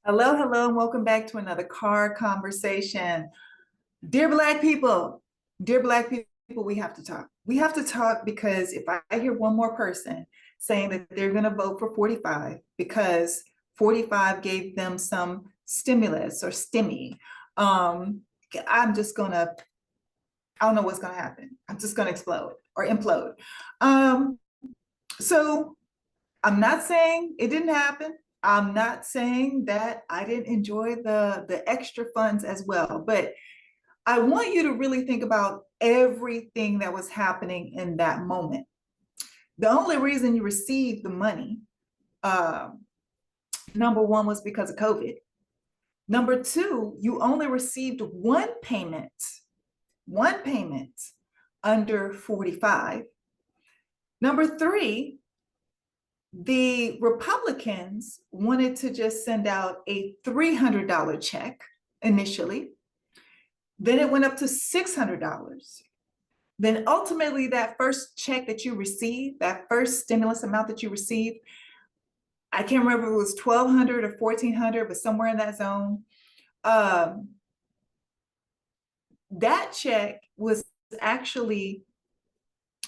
Hello, hello, and welcome back to another car conversation. Dear Black people, dear Black people, we have to talk. We have to talk because if I hear one more person saying that they're going to vote for 45 because 45 gave them some stimulus or stimmy, um, I'm just going to, I don't know what's going to happen. I'm just going to explode or implode. Um, so I'm not saying it didn't happen. I'm not saying that I didn't enjoy the extra funds as well, but I want you to really think about everything that was happening in that moment. The only reason you received the money, uh, number one, was because of COVID. Number two, you only received one payment under 45. Number three, the Republicans wanted to just send out a $300 check initially. Then it went up to $600. Then ultimately, that first check that you received, that first stimulus amount that you received, I can't remember if it was 1,200 or 1,400, but somewhere in that zone. That check was actually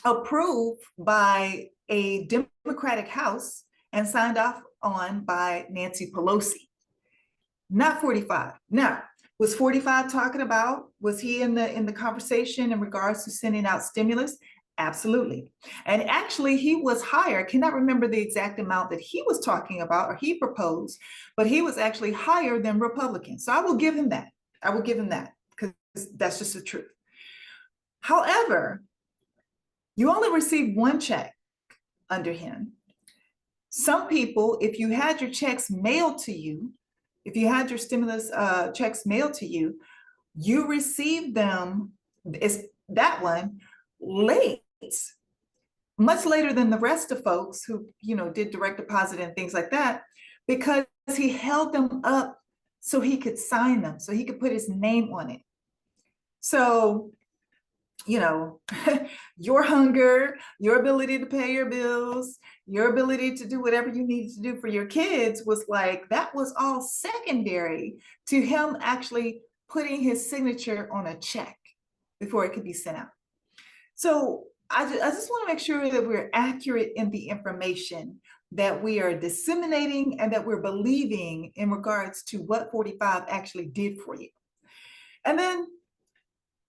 approved by a Democratic House and signed off on by Nancy Pelosi, not 45. Now, was 45 talking about, was he in the conversation in regards to sending out stimulus? Absolutely. And actually, he was higher. I cannot remember the exact amount that he was talking about or he proposed, but he was actually higher than Republicans. So I will give him that. I will give him that because that's just the truth. However, you only received one check under him. Some people, if you had your checks mailed to you, if you had your stimulus checks mailed to you, you received them, it's that one, late, much later than the rest of folks who, did direct deposit and things like that, because he held them up so he could sign them, so he could put his name on it. So, your hunger, your ability to pay your bills, your ability to do whatever you needed to do for your kids was like, that was all secondary to him actually putting his signature on a check before it could be sent out. So I just want to make sure that we're accurate in the information that we are disseminating and that we're believing in regards to what 45 actually did for you. And then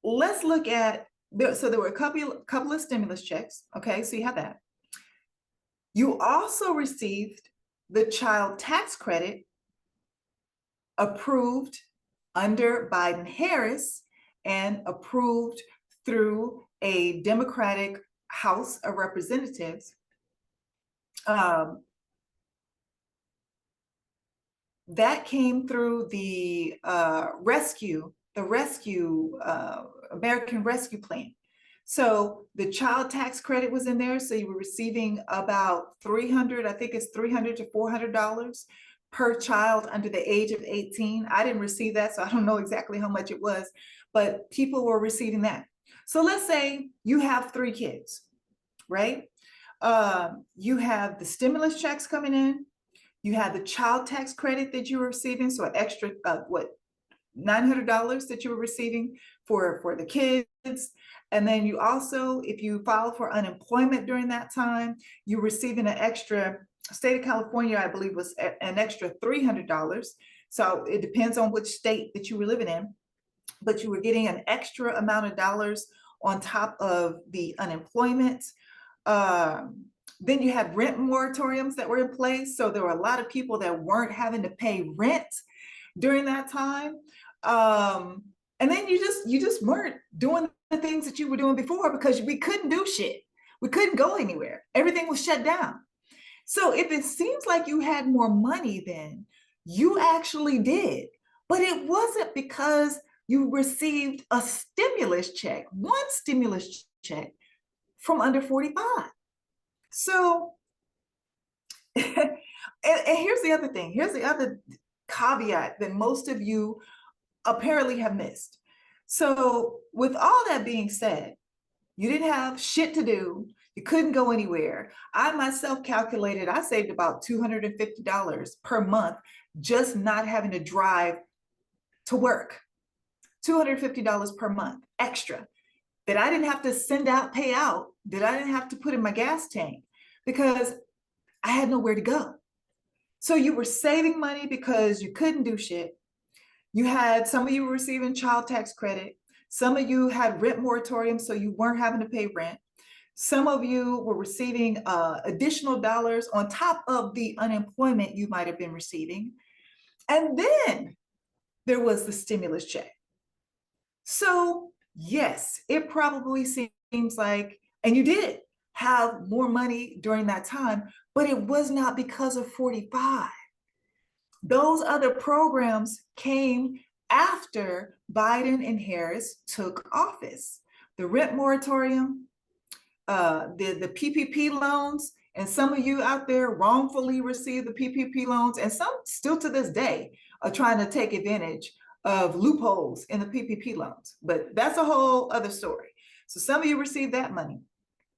let's look at, so there were a couple of stimulus checks. Okay, so you have that. You also received the child tax credit approved under Biden-Harris and approved through a Democratic House of Representatives. That came through the American Rescue Plan. So the child tax credit was in there. So you were receiving about $300, I think it's $300 to $400 per child under the age of 18. I didn't receive that, so I don't know exactly how much it was, but people were receiving that. So let's say you have 3 kids, right? You have the stimulus checks coming in. You have the child tax credit that you were receiving, so an extra, $900 that you were receiving for the kids. And then you also, if you filed for unemployment during that time, you're receiving an extra, state of California, I believe, was an extra $300. So it depends on which state that you were living in, but you were getting an extra amount of dollars on top of the unemployment. Then you had rent moratoriums that were in place. So there were a lot of people that weren't having to pay rent during that time. And then you just weren't doing the things that you were doing before because we couldn't do shit. We couldn't go anywhere. Everything was shut down. So if it seems like you had more money then, you actually did. But it wasn't because you received a stimulus check, one stimulus check from under 45. So, and here's the other thing. Here's the other caveat that most of you apparently have missed. So with all that being said, you didn't have shit to do. You couldn't go anywhere. I myself calculated, I saved about $250 per month just not having to drive to work. $250 per month extra that I didn't have to send out, pay out, that I didn't have to put in my gas tank because I had nowhere to go. So you were saving money because you couldn't do shit. You had, some of you were receiving child tax credit. Some of you had rent moratorium, so you weren't having to pay rent. Some of you were receiving additional dollars on top of the unemployment you might have been receiving. And then there was the stimulus check. So yes, it probably seems like, and you did have more money during that time, but it was not because of 45. Those other programs came after Biden and Harris took office. The rent moratorium, the PPP loans, and some of you out there wrongfully received the PPP loans, and some still to this day are trying to take advantage of loopholes in the PPP loans. But that's a whole other story. So some of you received that money.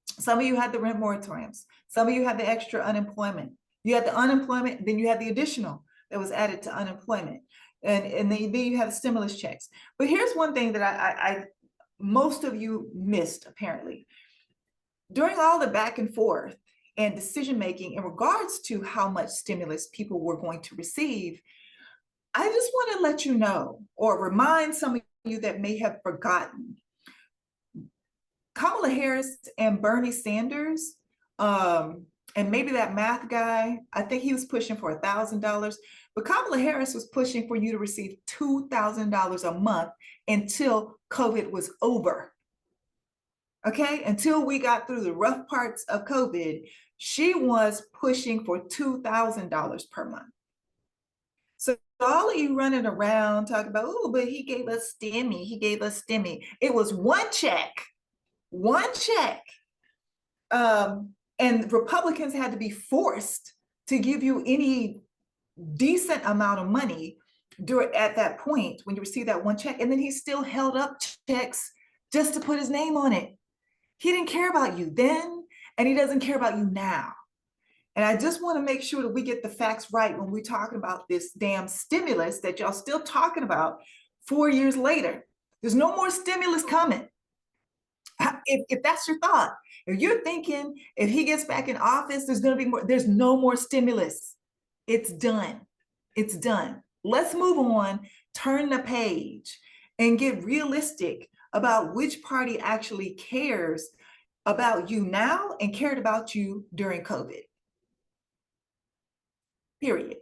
Some of you had the rent moratoriums. Some of you had the extra unemployment. You had the unemployment, then you had the additional that was added to unemployment. And then you have the stimulus checks. But here's one thing that I most of you missed, apparently. During all the back and forth and decision-making in regards to how much stimulus people were going to receive, I just want to let you know, or remind some of you that may have forgotten, Kamala Harris and Bernie Sanders, and maybe that math guy, I think he was pushing for $1,000, but Kamala Harris was pushing for you to receive $2,000 a month until COVID was over. Okay, until we got through the rough parts of COVID, she was pushing for $2,000 per month. So all of you running around talking about, oh, but he gave us Stimmy, he gave us Stimmy. It was one check. And Republicans had to be forced to give you any decent amount of money at that point when you receive that one check. And then he still held up checks just to put his name on it. He didn't care about you then, and he doesn't care about you now. And I just want to make sure that we get the facts right when we're talking about this damn stimulus that y'all still talking about 4 years later. There's no more stimulus coming. If that's your thought, if you're thinking if he gets back in office, there's going to be more, there's no more stimulus. It's done. It's done. Let's move on, turn the page, and get realistic about which party actually cares about you now and cared about you during COVID. Period.